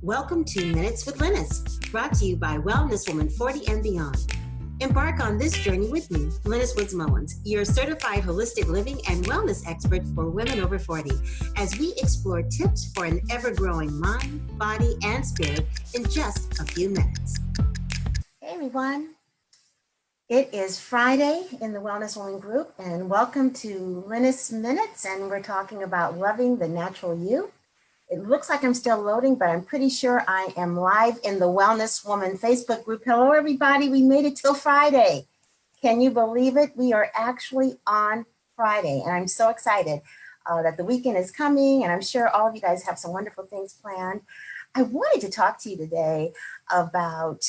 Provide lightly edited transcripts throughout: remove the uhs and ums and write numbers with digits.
Welcome to Minutes with Lynnis, brought to you by Wellness Woman 40 and Beyond. Embark on this journey with me, Lynnis Mullins, your certified holistic living and wellness expert for women over 40, as we explore tips for an ever-growing mind, body, and spirit in just a few minutes. Hey everyone, it is Friday in the Wellness Woman group, and welcome to Lynnis Minutes, and we're talking about loving the natural you. It looks like I'm still loading, but I'm pretty sure I am live in the Wellness Woman Facebook group. Hello, everybody. We made it till Friday. Can you believe it? We are actually on Friday, and I'm so excited that the weekend is coming, and I'm sure all of you guys have some wonderful things planned. I wanted to talk to you today about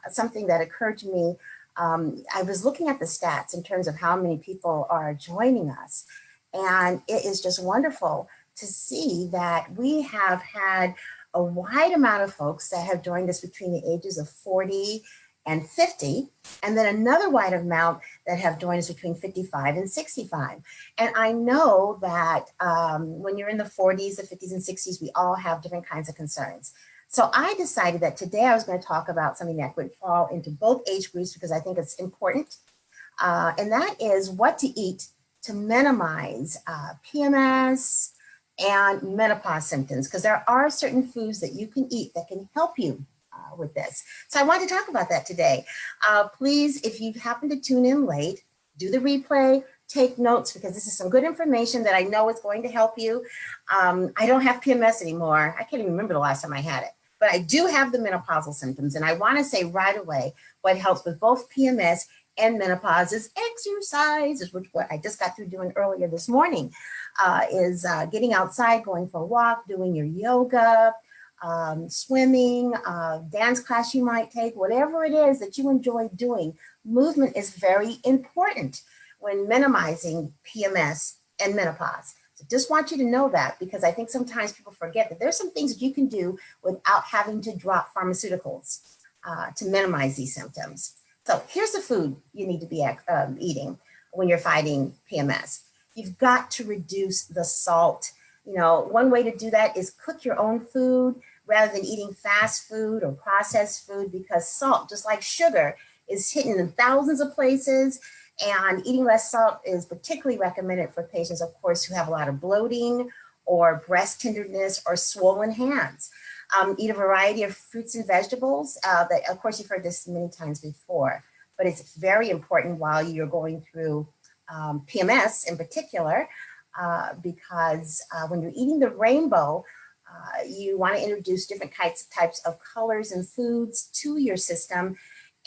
something that occurred to me. I was looking at the stats in terms of how many people are joining us, and it is just wonderful to see that we have had a wide amount of folks that have joined us between the ages of 40 and 50, and then another wide amount that have joined us between 55 and 65. And I know that when you're in the 40s, the 50s, and 60s, we all have different kinds of concerns. So I decided that today I was going to talk about something that would fall into both age groups because I think it's important, and that is what to eat to minimize PMS, and menopause symptoms, because there are certain foods that you can eat that can help you with this. So I wanted to talk about that today. Please, if you happen to tune in late, do the replay, take notes, because this is some good information that I know is going to help you. I don't have PMS anymore. I can't even remember the last time I had it, but I do have the menopausal symptoms. And I want to say right away, what helps with both PMS and menopause is exercise, is what I just got through doing earlier this morning. Is getting outside, going for a walk, doing your yoga, swimming, dance class you might take, whatever it is that you enjoy doing. Movement is very important when minimizing PMS and menopause. So just want you to know that, because I think sometimes people forget that there's some things that you can do without having to drop pharmaceuticals to minimize these symptoms. So here's the food you need to be eating when you're fighting PMS. You've got to reduce the salt. You know, one way to do that is cook your own food rather than eating fast food or processed food, because salt, just like sugar, is hidden in thousands of places. And eating less salt is particularly recommended for patients, of course, who have a lot of bloating or breast tenderness or swollen hands. Eat a variety of fruits and vegetables. That, of course, you've heard this many times before, but it's very important while you're going through PMS in particular, because when you're eating the rainbow, you want to introduce different types of colors and foods to your system.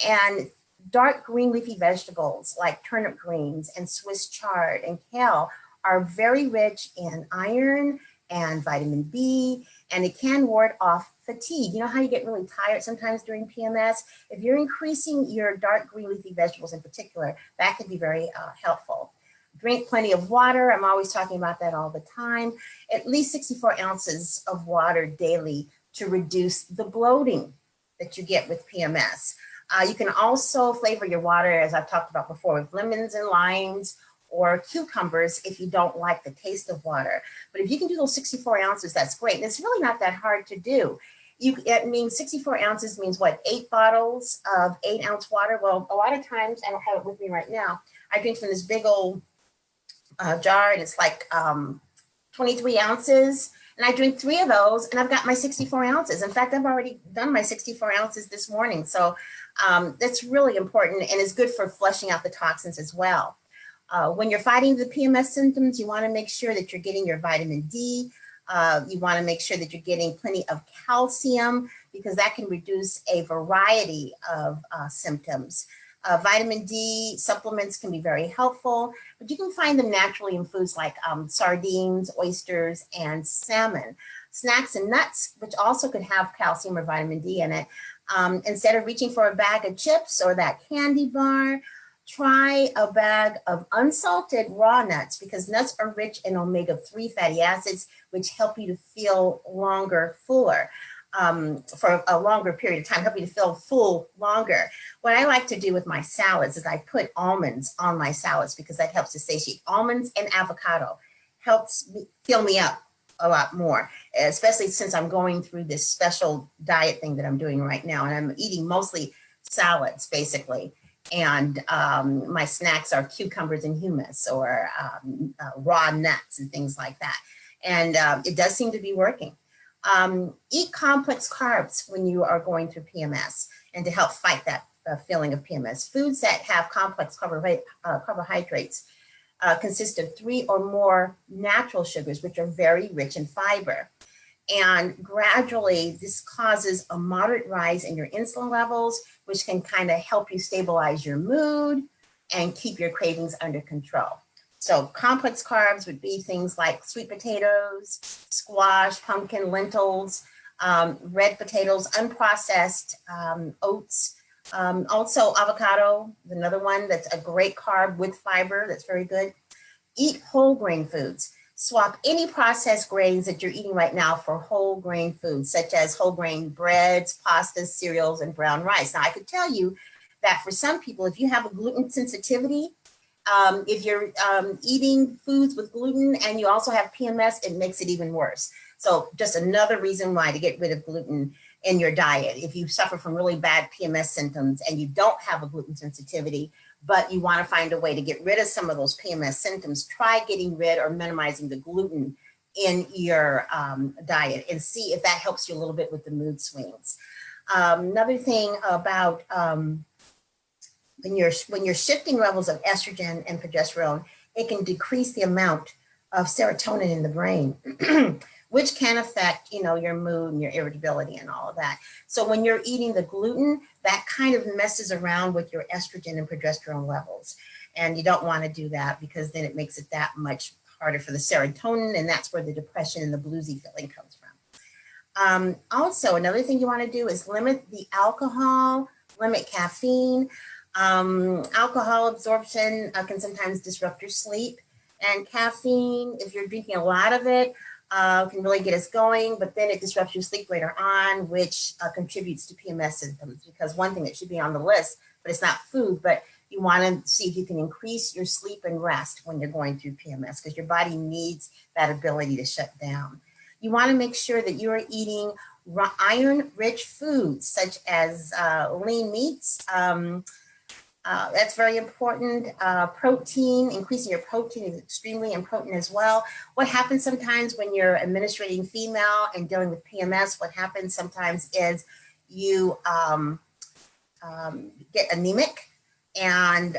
And dark green leafy vegetables like turnip greens and Swiss chard and kale are very rich in iron and vitamin B, and it can ward off fatigue. You know how you get really tired sometimes during PMS? If you're increasing your dark green leafy vegetables in particular, that can be very helpful. Drink plenty of water. I'm always talking about that all the time. At least 64 ounces of water daily to reduce the bloating that you get with PMS. You can also flavor your water, as I've talked about before, with lemons and limes or cucumbers if you don't like the taste of water. But if you can do those 64 ounces, that's great. And it's really not that hard to do. It means 64 ounces means what, 8 bottles of 8-ounce water? Well, a lot of times, I don't have it with me right now, I drink from this big old jar, and it's like 23 ounces. And I drink 3 of those, and I've got my 64 ounces. In fact, I've already done my 64 ounces this morning. So that's really important, and it's good for flushing out the toxins as well. When you're fighting the PMS symptoms, you want to make sure that you're getting your vitamin D. You want to make sure that you're getting plenty of calcium, because that can reduce a variety of symptoms. Vitamin D supplements can be very helpful, but you can find them naturally in foods like sardines, oysters, and salmon. Snacks and nuts, which also could have calcium or vitamin D in it. Instead of reaching for a bag of chips or that candy bar, try a bag of unsalted raw nuts, because nuts are rich in omega-3 fatty acids, which help you to feel longer, fuller. For a longer period of time, help you to feel full longer. What I like to do with my salads is I put almonds on my salads, because that helps to satiate. Almonds and avocado helps fill me up a lot more, especially since I'm going through this special diet thing that I'm doing right now. And I'm eating mostly salads, basically. And my snacks are cucumbers and hummus, or raw nuts and things like that. And it does seem to be working. Eat complex carbs when you are going through PMS, and to help fight that feeling of PMS. Foods that have complex carbohydrates consist of 3 or more natural sugars, which are very rich in fiber. And gradually, this causes a moderate rise in your insulin levels, which can kind of help you stabilize your mood and keep your cravings under control. So complex carbs would be things like sweet potatoes, squash, pumpkin, lentils, red potatoes, unprocessed oats. Also avocado, another one that's a great carb with fiber that's very good. Eat whole grain foods. Swap any processed grains that you're eating right now for whole grain foods, such as whole grain breads, pastas, cereals, and brown rice. Now, I could tell you that for some people, if you have a gluten sensitivity, if you're eating foods with gluten and you also have PMS, it makes it even worse. So just another reason why to get rid of gluten in your diet. If you suffer from really bad PMS symptoms and you don't have a gluten sensitivity, but you want to find a way to get rid of some of those PMS symptoms, try getting rid or minimizing the gluten in your diet and see if that helps you a little bit with the mood swings. Another thing about when you're shifting levels of estrogen and progesterone, it can decrease the amount of serotonin in the brain, which can affect, your mood and your irritability and all of that. So when you're eating the gluten, that kind of messes around with your estrogen and progesterone levels. And you don't want to do that, because then it makes it that much harder for the serotonin, and that's where the depression and the bluesy feeling comes from. Also, another thing you want to do is limit the alcohol, limit caffeine. Alcohol absorption can sometimes disrupt your sleep, and caffeine, if you're drinking a lot of it, can really get us going, but then it disrupts your sleep later on, which contributes to PMS symptoms. Because one thing that should be on the list, but it's not food, but you want to see if you can increase your sleep and rest when you're going through PMS, because your body needs that ability to shut down. You want to make sure that you are eating iron-rich foods, such as lean meats. That's very important. Protein, increasing your protein is extremely important as well. What happens sometimes when you're administrating female and dealing with PMS, what happens sometimes is you get anemic, and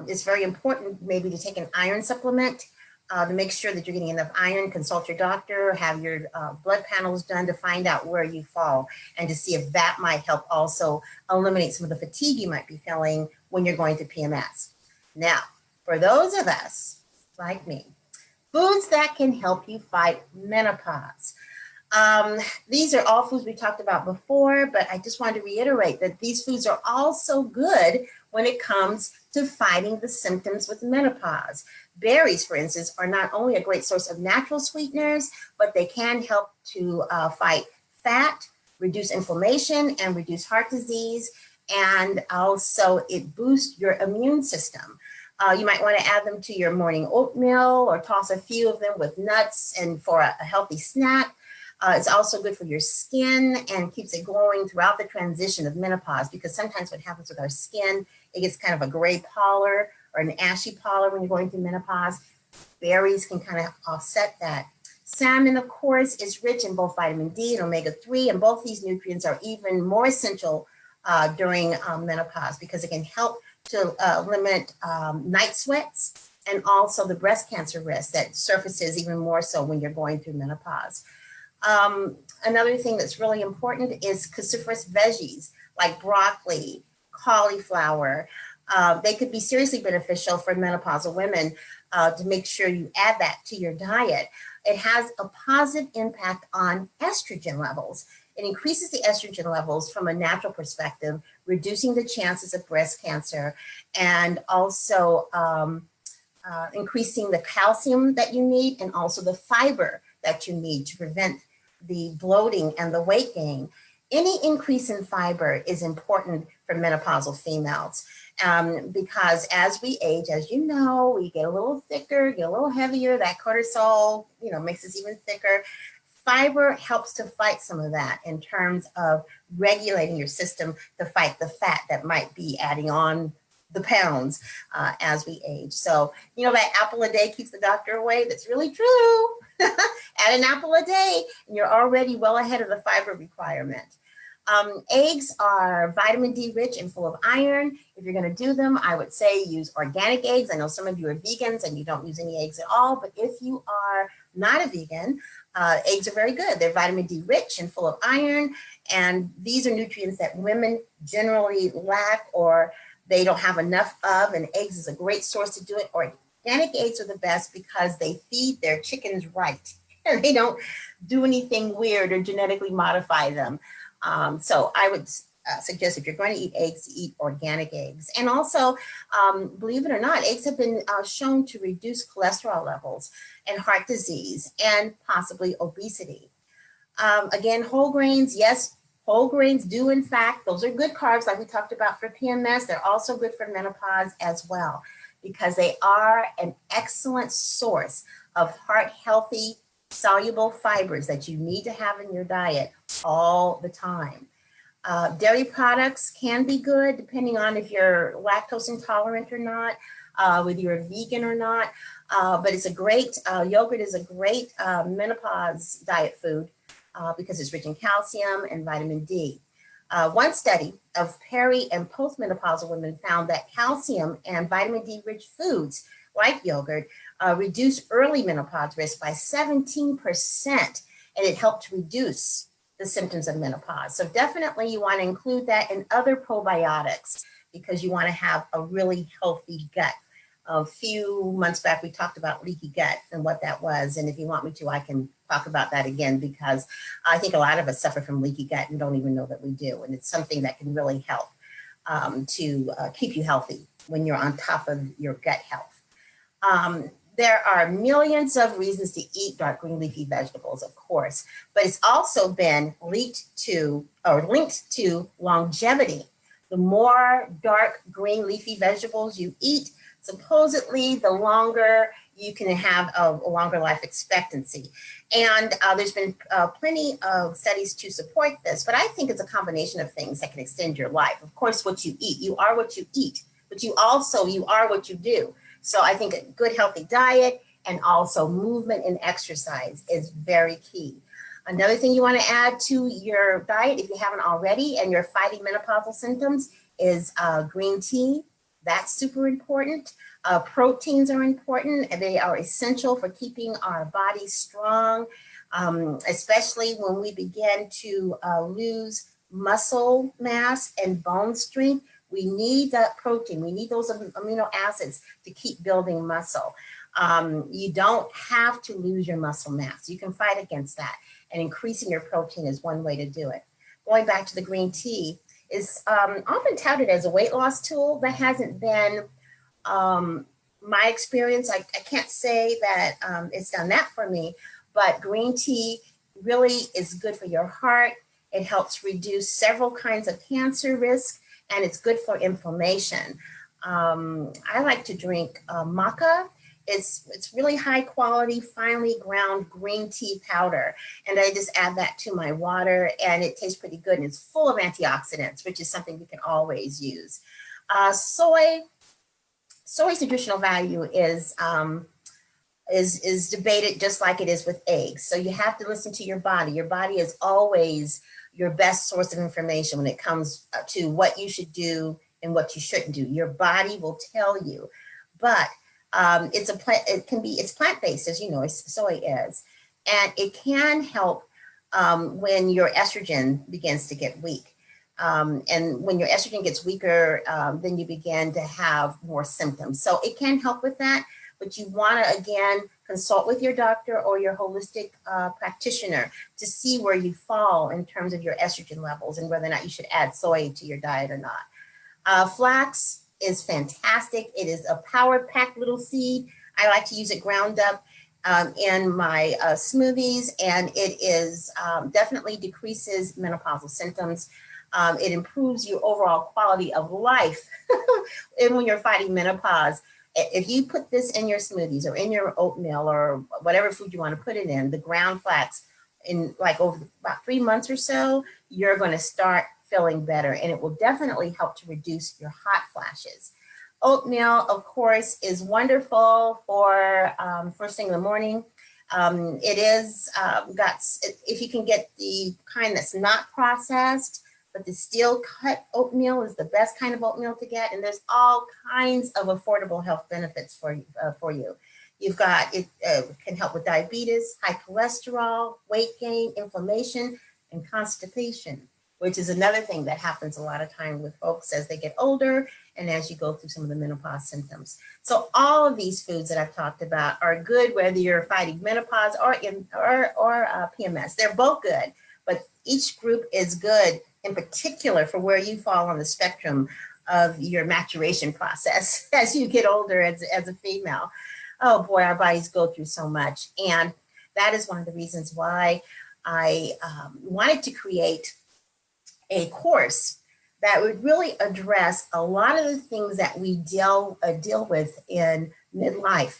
it's very important maybe to take an iron supplement to make sure that you're getting enough iron. Consult your doctor, have your blood panels done to find out where you fall, and to see if that might help also eliminate some of the fatigue you might be feeling when you're going through PMS. Now, for those of us like me, foods that can help you fight menopause. These are all foods we talked about before, but I just wanted to reiterate that these foods are also good when it comes to fighting the symptoms with menopause. Berries, for instance, are not only a great source of natural sweeteners, but they can help to fight fat, reduce inflammation, and reduce heart disease. And also it boosts your immune system. You might want to add them to your morning oatmeal, or toss a few of them with nuts and for a healthy snack. It's also good for your skin and keeps it glowing throughout the transition of menopause, because sometimes what happens with our skin, it gets kind of a gray pallor or an ashy pallor when you're going through menopause. Berries can kind of offset that. Salmon, of course, is rich in both vitamin D and omega-3, and both these nutrients are even more essential during menopause, because it can help to limit night sweats, and also the breast cancer risk that surfaces even more so when you're going through menopause. Another thing that's really important is cruciferous veggies like broccoli, cauliflower. They could be seriously beneficial for menopausal women to make sure you add that to your diet. It has a positive impact on estrogen levels. It increases the estrogen levels from a natural perspective, reducing the chances of breast cancer, and also increasing the calcium that you need, and also the fiber that you need to prevent the bloating and the weight gain. Any increase in fiber is important for menopausal females. because as we age, as you know, we get a little thicker, get a little heavier. That cortisol, makes us even thicker. Fiber helps to fight some of that in terms of regulating your system to fight the fat that might be adding on the pounds as we age. So, that apple a day keeps the doctor away. That's really true. Add an apple a day, and you're already well ahead of the fiber requirement. Eggs are vitamin D rich and full of iron. If you're going to do them, I would say use organic eggs. I know some of you are vegans and you don't use any eggs at all, but if you are not a vegan, eggs are very good. They're vitamin D rich and full of iron, and these are nutrients that women generally lack or they don't have enough of, and eggs is a great source to do it. Organic eggs are the best because they feed their chickens right, and they don't do anything weird or genetically modify them. So I would suggest if you're going to eat eggs, to eat organic eggs. And also, believe it or not, eggs have been shown to reduce cholesterol levels and heart disease and possibly obesity. Again, whole grains, yes, whole grains do in fact, those are good carbs like we talked about for PMS. They're also good for menopause as well because they are an excellent source of heart healthy, soluble fibers that you need to have in your diet all the time. Dairy products can be good depending on if you're lactose intolerant or not, whether you're a vegan or not, but it's a great, yogurt is a great menopause diet food because it's rich in calcium and vitamin D. One study of peri and postmenopausal women found that calcium and vitamin D rich foods like yogurt reduce early menopause risk by 17%, and it helped to reduce the symptoms of menopause. So definitely you want to include that in other probiotics because you want to have a really healthy gut. A few months back, we talked about leaky gut and what that was. And if you want me to, I can talk about that again because I think a lot of us suffer from leaky gut and don't even know that we do. And it's something that can really help to keep you healthy when you're on top of your gut health. There are millions of reasons to eat dark green leafy vegetables, of course, but it's also been linked to longevity. The more dark green leafy vegetables you eat, supposedly the longer you can have a longer life expectancy. And there's been plenty of studies to support this, but I think it's a combination of things that can extend your life. Of course, what you eat, you are what you eat, but you are what you do. So I think a good, healthy diet and also movement and exercise is very key. Another thing you want to add to your diet, if you haven't already, and you're fighting menopausal symptoms, is green tea. That's super important. Proteins are important, and they are essential for keeping our bodies strong, especially when we begin to lose muscle mass and bone strength. We need that protein. We need those amino acids to keep building muscle. You don't have to lose your muscle mass. You can fight against that. And increasing your protein is one way to do it. Going back to the green tea, is often touted as a weight loss tool. That hasn't been my experience. I can't say that it's done that for me, but green tea really is good for your heart. It helps reduce several kinds of cancer risk, and it's good for inflammation. I like to drink maca. It's really high quality, finely ground green tea powder. And I just add that to my water and it tastes pretty good. And it's full of antioxidants, which is something we can always use. Soy's nutritional value is debated just like it is with eggs. So you have to listen to your body. Your body is always your best source of information when it comes to what you should do and what you shouldn't do. Your body will tell you, but it's plant-based, as you know, soy is, and it can help when your estrogen begins to get weak. And when your estrogen gets weaker, then you begin to have more symptoms. So it can help with that, but you want to, again, consult with your doctor or your holistic practitioner to see where you fall in terms of your estrogen levels and whether or not you should add soy to your diet or not. Flax is fantastic. It is a power-packed little seed. I like to use it ground up. in my smoothies, and it is definitely decreases menopausal symptoms. It improves your overall quality of life and when you're fighting menopause. If you put this in your smoothies or in your oatmeal or whatever food you want to put it in, the ground flax, in like over about 3 months or so, you're going to start feeling better, and it will definitely help to reduce your hot flashes. Oatmeal, of course, is wonderful for first thing in the morning. It is if you can get the kind that's not processed, but the steel cut oatmeal is the best kind of oatmeal to get. And there's all kinds of affordable health benefits for you. You've got, it can help with diabetes, high cholesterol, weight gain, inflammation, and constipation, which is another thing that happens a lot of time with folks as they get older and as you go through some of the menopause symptoms. So all of these foods that I've talked about are good, whether you're fighting menopause or PMS. They're both good, but each group is good in particular for where you fall on the spectrum of your maturation process as you get older as a female. Oh boy, our bodies go through so much. And that is one of the reasons why I wanted to create a course that would really address a lot of the things that we deal with in midlife.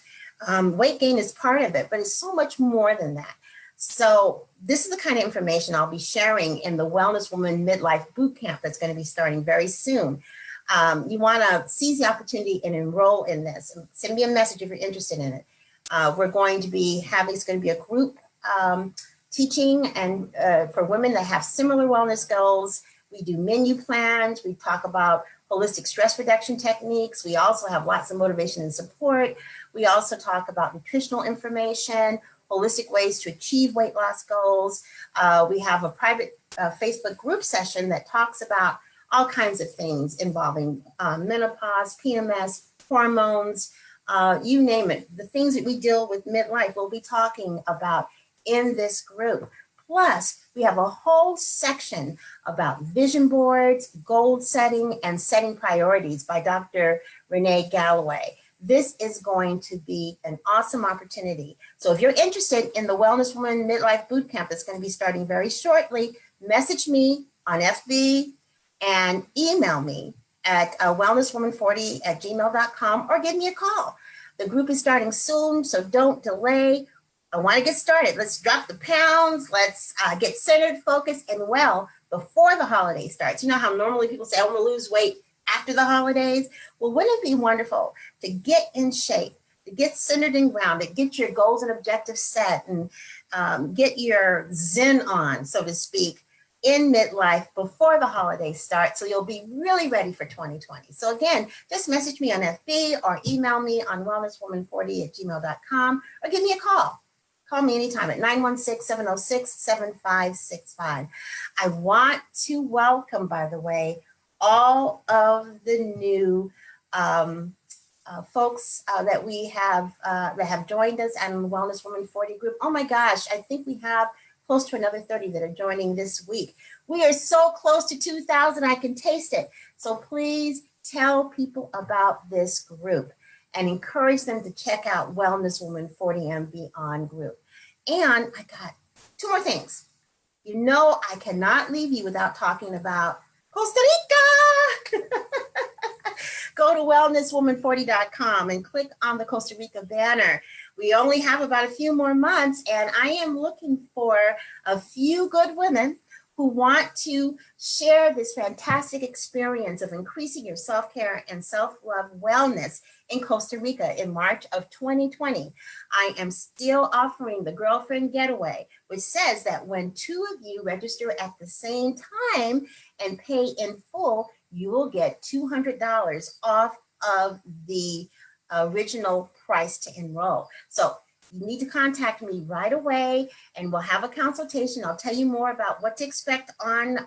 Weight gain is part of it, but it's so much more than that. So this is the kind of information I'll be sharing in the Wellness Woman Midlife Bootcamp that's going to be starting very soon. You want to seize the opportunity and enroll in this. Send me a message if you're interested in it. We're going to be having, it's going to be a group teaching and for women that have similar wellness goals. We do menu plans. We talk about holistic stress reduction techniques. We also have lots of motivation and support. We also talk about nutritional information, holistic ways to achieve weight loss goals. We have a private Facebook group session that talks about all kinds of things involving menopause, PMS, hormones, you name it. The things that we deal with midlife, we'll be talking about in this group. Plus, we have a whole section about vision boards, goal setting, and setting priorities by Dr. Renee Galloway. This is going to be an awesome opportunity. So if you're interested in the Wellness Woman Midlife Bootcamp that's going to be starting very shortly, message me on FB and email me at wellnesswoman40@gmail.com or give me a call. The group is starting soon, so don't delay. I want to get started. Let's drop the pounds. Let's get centered, focused, and well before the holiday starts. You know how normally people say, I want to lose weight after the holidays? Well, wouldn't it be wonderful to get in shape, to get centered and grounded, get your goals and objectives set, and get your zen on, so to speak, in midlife before the holidays start, so you'll be really ready for 2020. So again, just message me on FB or email me on wellnesswoman40@gmail.com or give me a call. Call me anytime at 916-706-7565. I want to welcome, by the way, all of the new folks that we have that have joined us and the Wellness Woman 40 group. Oh my gosh, I think we have close to another 30 that are joining this week. We are so close to 2,000, I can taste it. So please tell people about this group and encourage them to check out Wellness Woman 40 and Beyond group. And I got 2 more things. You know, I cannot leave you without talking about Costa Rica. Go to wellnesswoman40.com and click on the Costa Rica banner. We only have about a few more months, and I am looking for a few good women who want to share this fantastic experience of increasing your self-care and self-love wellness in Costa Rica in March of 2020. I am still offering the Girlfriend Getaway, which says that when 2 of you register at the same time and pay in full, you will get $200 off of the original price to enroll. So you need to contact me right away and we'll have a consultation. I'll tell you more about what to expect on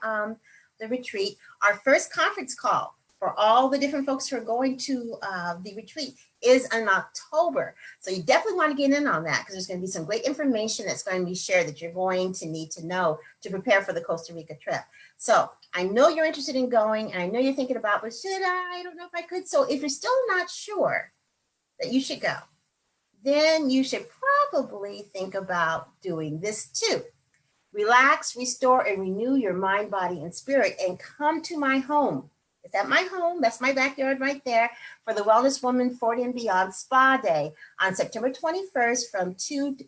the retreat. Our first conference call for all the different folks who are going to the retreat is in October. So you definitely want to get in on that because there's going to be some great information that's going to be shared that you're going to need to know to prepare for the Costa Rica trip. So I know you're interested in going and I know you're thinking about, but should I? I don't know if I could. So if you're still not sure that you should go, then you should probably think about doing this too. Relax, restore, and renew your mind, body, and spirit, and come to my home. It's at my home. That's my backyard right there for the Wellness Woman 40 and Beyond Spa Day on September 21st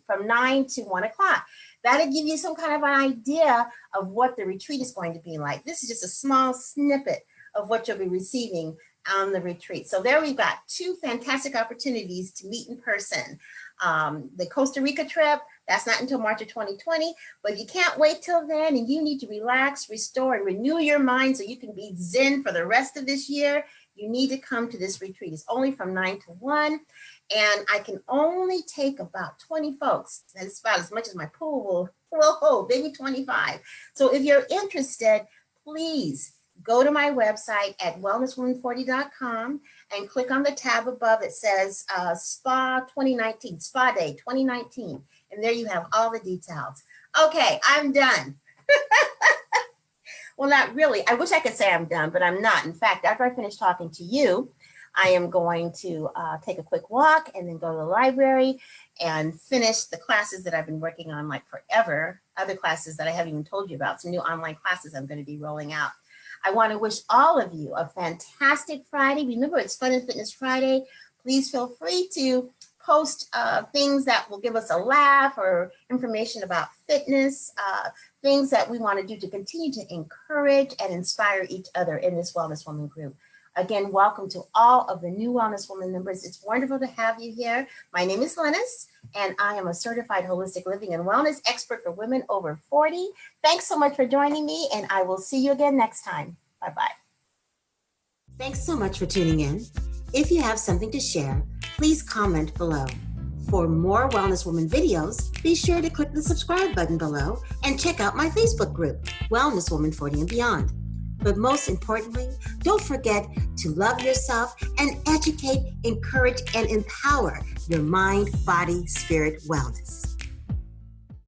from 9 to 1 o'clock. That'll give you some kind of an idea of what the retreat is going to be like. This is just a small snippet of what you'll be receiving on the retreat. So there we've got two fantastic opportunities to meet in person. The Costa Rica trip, that's not until March of 2020, but if you can't wait till then and you need to relax, restore, and renew your mind so you can be zen for the rest of this year, you need to come to this retreat. It's only from 9 to 1, and I can only take about 20 folks. That's about as much as my pool will hold, maybe 25. So if you're interested, please go to my website at wellnesswoman40.com and click on the tab above that says Spa 2019, Spa Day 2019. And there you have all the details. Okay, I'm done. Well, not really. I wish I could say I'm done, but I'm not. In fact, after I finish talking to you, I am going to take a quick walk and then go to the library and finish the classes that I've been working on like forever, other classes that I haven't even told you about, some new online classes I'm going to be rolling out. I want to wish all of you a fantastic Friday. Remember, it's Fun and Fitness Friday. Please feel free to post things that will give us a laugh or information about fitness, things that we want to do to continue to encourage and inspire each other in this Wellness Woman group. Again, welcome to all of the new Wellness Woman members. It's wonderful to have you here. My name is Lynnis, and I am a certified holistic living and wellness expert for women over 40. Thanks so much for joining me, and I will see you again next time. Bye-bye. Thanks so much for tuning in. If you have something to share, please comment below. For more Wellness Woman videos, be sure to click the subscribe button below and check out my Facebook group, Wellness Woman 40 and Beyond. But most importantly, don't forget to love yourself and educate, encourage, and empower your mind, body, spirit wellness.